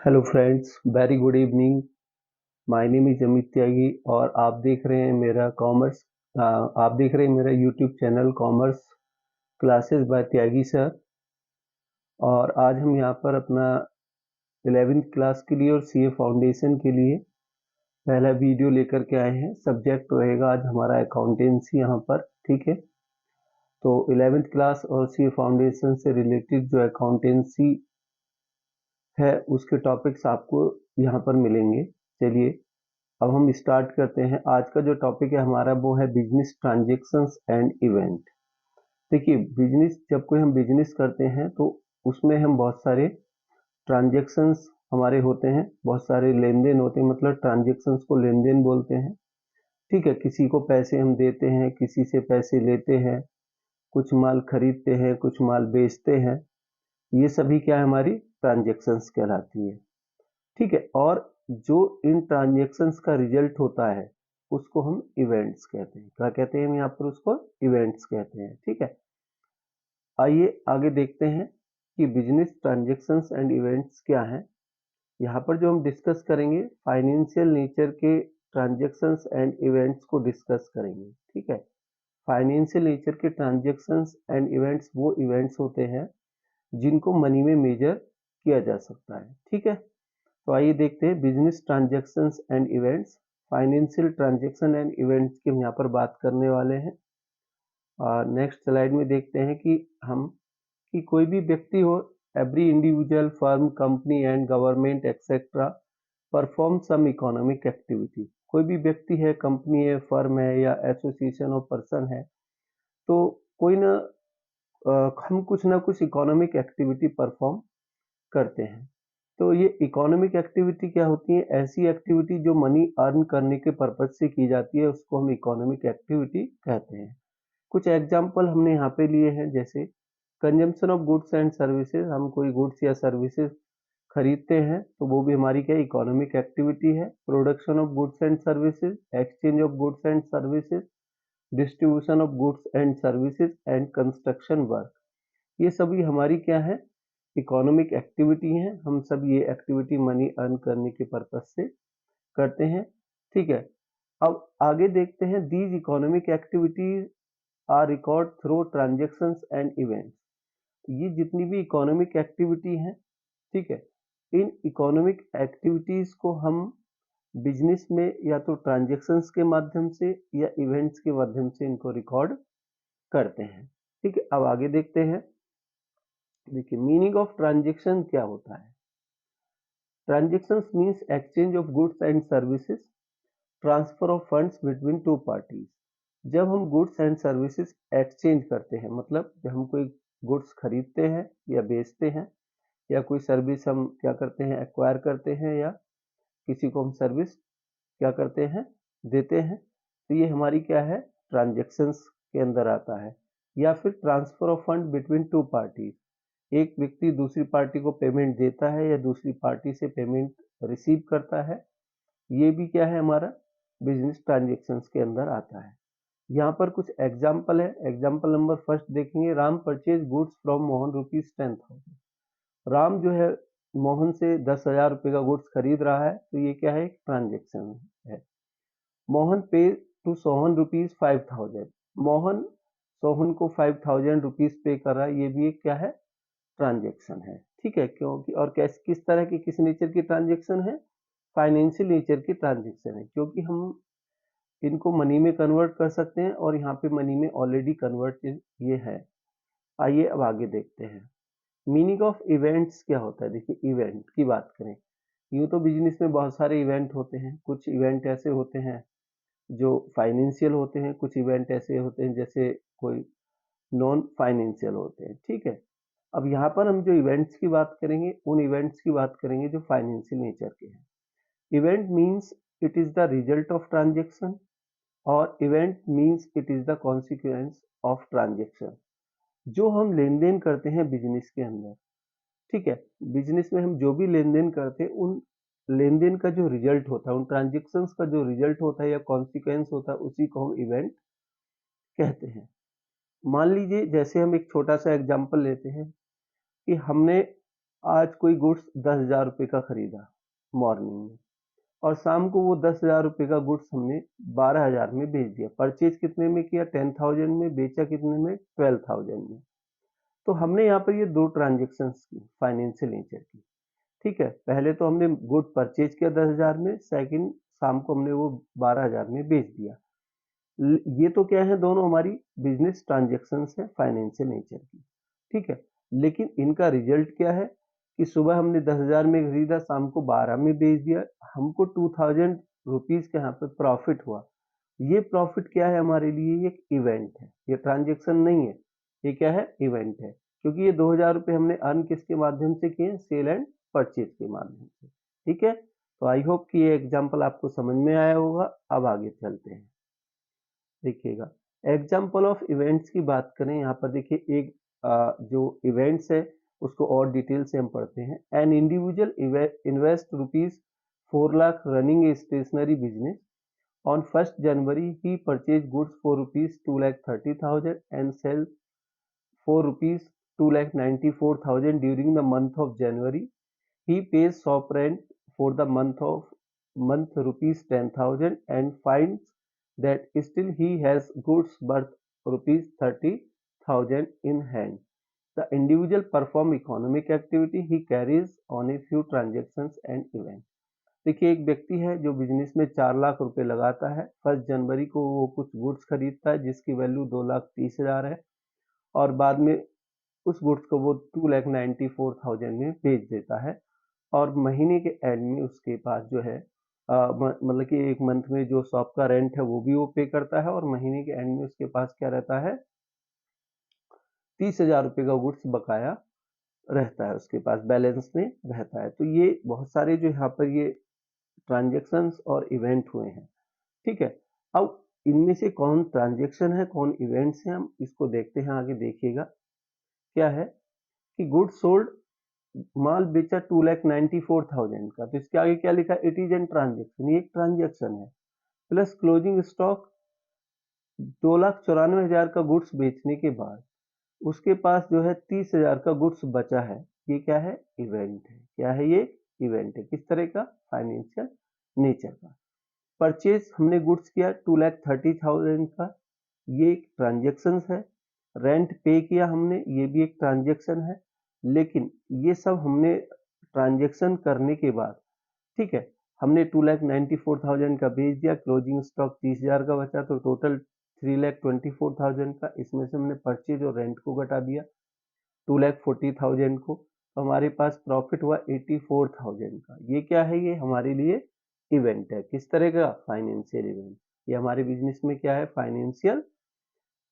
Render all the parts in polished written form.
Hello friends, very good evening. My name is Amit Tyagi और आप देख रहे हैं मेरा YouTube channel commerce classes by Tyagi sir. और आज हम यहाँ पर अपना 11th क्लास के लिए और सीए फाउंडेशन के लिए पहला वीडियो लेकर के आए हैं। सब्जेक्ट रहेगा आज हमारा अकाउंटेंसी यहाँ पर, ठीक है। तो 11th क्लास और सीए फाउंडेशन से रिलेटेड जो अकाउंटेंसी है उसके टॉपिक्स आपको यहाँ पर मिलेंगे। चलिए अब हम स्टार्ट करते हैं। आज का जो टॉपिक है हमारा वो है बिजनेस ट्रांजैक्शंस एंड इवेंट। देखिए, बिजनेस जब कोई हम बिजनेस करते हैं तो उसमें हम बहुत सारे ट्रांजैक्शंस हमारे होते हैं, बहुत सारे लेन देन होते हैं, मतलब ट्रांजैक्शंस को लेन देन बोलते हैं। ठीक है, किसी को पैसे हम देते हैं, किसी से पैसे लेते हैं, कुछ माल खरीदते हैं, कुछ माल बेचते हैं। ये सभी क्या है, हमारी ट्रांजैक्शंस कहलाती है। ठीक है, और जो इन ट्रांजैक्शंस का रिजल्ट होता है उसको हम इवेंट्स कहते हैं। क्या कहते हैं हम यहाँ पर, उसको इवेंट्स कहते हैं। ठीक है, आइए आगे देखते हैं कि बिजनेस ट्रांजैक्शंस एंड इवेंट्स क्या हैं। यहाँ पर जो हम डिस्कस करेंगे फाइनेंशियल नेचर के ट्रांजैक्शंस एंड इवेंट्स को डिस्कस करेंगे। ठीक है, फाइनेंशियल नेचर के ट्रांजैक्शंस एंड इवेंट्स वो इवेंट्स होते हैं जिनको मनी में मेजर किया जा सकता है। ठीक है, तो आइए देखते हैं business transactions and events. Financial transaction and events की हम यहाँ पर बात करने वाले हैं। और नेक्स्ट स्लाइड में देखते हैं कि कोई भी व्यक्ति हो, every individual, firm, company and government etcetera perform some economic activity. कोई भी व्यक्ति है, कंपनी है, फर्म है या एसोसिएशन ऑफ पर्सन है, तो कोई ना हम कुछ ना कुछ इकोनॉमिक एक्टिविटी परफॉर्म करते हैं। तो ये इकोनॉमिक एक्टिविटी क्या होती है? ऐसी एक्टिविटी जो मनी अर्न करने के पर्पज से की जाती है उसको हम इकोनॉमिक एक्टिविटी कहते हैं। कुछ एग्जांपल हमने यहाँ पे लिए हैं, जैसे consumption of goods and services. हम कोई गुड्स या सर्विसेज खरीदते हैं तो वो भी हमारी क्या इकोनॉमिक एक्टिविटी है। Production of goods and services, exchange of goods and services, distribution of goods and services and construction work, ये सभी हमारी क्या है, इकोनॉमिक एक्टिविटी हैं। हम सब ये एक्टिविटी मनी अर्न करने के पर्पज से करते हैं। ठीक है, अब आगे देखते हैं। These economic activities are record through transactions and events. ये जितनी भी इकोनॉमिक एक्टिविटी हैं, ठीक है, इन इकोनॉमिक एक्टिविटीज को हम बिजनेस में या तो ट्रांजैक्शंस के माध्यम से या इवेंट्स के माध्यम से इनको रिकॉर्ड करते हैं। ठीक है, अब आगे देखते हैं। देखिए, मीनिंग ऑफ ट्रांजैक्शन क्या होता है? Transactions means exchange of goods and services, transfer of funds between two parties. जब हम गुड्स एंड सर्विसेज एक्सचेंज करते हैं, मतलब जब हम कोई गुड्स खरीदते हैं या बेचते हैं, या कोई सर्विस हम क्या करते हैं, एक्वायर करते हैं, या किसी को हम सर्विस क्या करते हैं, देते हैं, तो ये हमारी क्या है, ट्रांजैक्शंस के अंदर आता है। या फिर transfer of fund between two parties, एक व्यक्ति दूसरी पार्टी को पेमेंट देता है या दूसरी पार्टी से पेमेंट रिसीव करता है, ये भी क्या है, हमारा बिजनेस ट्रांजैक्शंस के अंदर आता है। यहाँ पर कुछ एग्जाम्पल है। एग्जाम्पल नंबर फर्स्ट देखेंगे। Ram purchase goods from Mohan ₹10,000। Ram जो है मोहन से 10,000 रुपये का गुड्स खरीद रहा है, तो ये क्या है, एक ट्रांजेक्शन है। मोहन पे टू सोहन ₹5,000। मोहन सोहन को ₹5,000 पे कर रहा है, ये भी एक क्या है, ट्रांजैक्शन है। ठीक है, क्योंकि और किस तरह की, किस नेचर की ट्रांजैक्शन है, फाइनेंशियल नेचर की ट्रांजैक्शन है, क्योंकि हम इनको मनी में कन्वर्ट कर सकते हैं और यहाँ पे मनी में ऑलरेडी कन्वर्ट ये है। आइए अब आगे देखते हैं। मीनिंग ऑफ इवेंट्स क्या होता है? देखिए, इवेंट की बात करें, यूँ तो बिजनेस में बहुत सारे इवेंट होते हैं। कुछ इवेंट ऐसे होते हैं जो फाइनेंशियल होते हैं, कुछ इवेंट ऐसे होते हैं जैसे कोई नॉन फाइनेंशियल होते हैं। ठीक है, अब यहाँ पर हम जो इवेंट्स की बात करेंगे, उन इवेंट्स की बात करेंगे जो फाइनेंशियल नेचर के हैं। Event means it is the result of transaction, और event means it is the consequence of transaction. जो हम लेन देन करते हैं बिजनेस के अंदर, ठीक है, बिजनेस में हम जो भी लेन देन करते हैं, उन लेन देन का जो रिजल्ट होता है, उन ट्रांजेक्शन्स का जो रिजल्ट होता है या कॉन्सिक्वेंस होता है, उसी को हम इवेंट कहते हैं। मान लीजिए, जैसे हम एक छोटा सा एग्जांपल लेते हैं कि हमने आज कोई गुड्स 10,000 रुपये का खरीदा मॉर्निंग में, और शाम को वो 10,000 रुपये का गुड्स हमने 12,000 में बेच दिया। परचेज कितने में किया? 10,000 में। बेचा कितने में? 12,000 में। तो हमने यहाँ पर ये दो ट्रांजेक्शन्स की फाइनेंशियल नेचर की, ठीक है। पहले तो हमने गुड परचेज किया 10,000 में, सेकंड शाम को हमने वो 12,000 में बेच दिया। ये तो क्या है, दोनों हमारी बिजनेस ट्रांजेक्शन्स है फाइनेंशियल नेचर की, ठीक है। लेकिन इनका रिजल्ट क्या है कि सुबह हमने 10,000 में खरीदा, शाम को 12 में बेच दिया, हमको 2,000 रुपीज के यहाँ पे प्रॉफिट हुआ। ये प्रॉफिट क्या है हमारे लिए? ये एक इवेंट है, ये ट्रांजेक्शन नहीं है। ये क्या है? इवेंट है, क्योंकि ये 2,000 रुपये हमने अर्न किसके माध्यम से किए? सेल एंड परचेज के माध्यम से, ठीक है। तो आई होप कि ये एग्जाम्पल आपको समझ में आया होगा। अब आगे चलते हैं, देखिएगा। एग्जाम्पल ऑफ इवेंट्स की बात करें, यहाँ पर देखिए एक जो इवेंट्स है उसको और डिटेल से हम पढ़ते हैं। An individual invest ₹4 lakh running a stationary business. On 1st January, he purchased goods for ₹2,30,000 and sell for ₹2,94,000 during the month of January. He pays shop rent for the month ₹10,000 and finds that still he has goods worth ₹30,000 in hand. The individual perform economic activity. He carries on a few transactions and events. देखिए, एक व्यक्ति है जो business में 4 लाख रुपए लगाता है। 1 जनवरी को वो कुछ गुड्स खरीदता है जिसकी वैल्यू 2,30,000 है, और बाद में उस गुड्स को वो 2,94,000 में बेच देता है। और महीने के एंड में उसके पास जो है मतलब कि एक मंथ में जो शॉप का रेंट है वो भी वो पे करता है, और महीने के एंड में उसके पास क्या रहता है? 30,000 रुपये का गुड्स बकाया रहता है, उसके पास बैलेंस में रहता है। तो ये बहुत सारे जो यहाँ पर ये ट्रांजेक्शन्स और इवेंट हुए हैं, ठीक है। अब इनमें से कौन ट्रांजेक्शन है, कौन इवेंट्स हैं, हम इसको देखते हैं। आगे देखिएगा क्या है कि गुड्स सोल्ड, माल बेचा 2,94,000 का, तो इसके आगे क्या लिखा है? इट इज एन ट्रांजेक्शन, ये एक ट्रांजेक्शन है। प्लस क्लोजिंग स्टॉक, 2,94,000 का गुड्स बेचने के बाद उसके पास जो है 30,000 का गुड्स बचा है। ये क्या है? इवेंट है। क्या है ये? इवेंट है। किस तरह का? फाइनेंशियल नेचर का। परचेज हमने गुड्स किया 2,30,000 का, ये एक ट्रांजेक्शन है। रेंट पे किया हमने, ये भी एक ट्रांजेक्शन है। लेकिन ये सब हमने ट्रांजेक्शन करने के बाद, ठीक है, हमने 2,94,000 का बेच दिया, क्लोजिंग स्टॉक 30,000 का बचा, तो टोटल 3,24,000 का, इसमें से हमने परचेज और रेंट को घटा दिया 2,40,000 को, तो हमारे पास प्रॉफिट हुआ 84,000 का। ये क्या है? ये हमारे लिए इवेंट है। किस तरह का? Financial event. ये हमारे बिजनेस में क्या है? फाइनेंशियल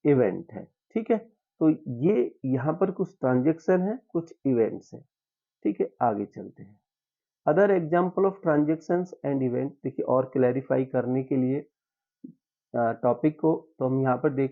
इवेंट है, ठीक है। तो ये यहाँ पर कुछ ट्रांजेक्शन है, कुछ इवेंट्स है, ठीक है। आगे चलते हैं। Other example of transactions and event, देखिए और क्लैरिफाई करने के लिए टॉपिक को, तो हम यहाँ पर देख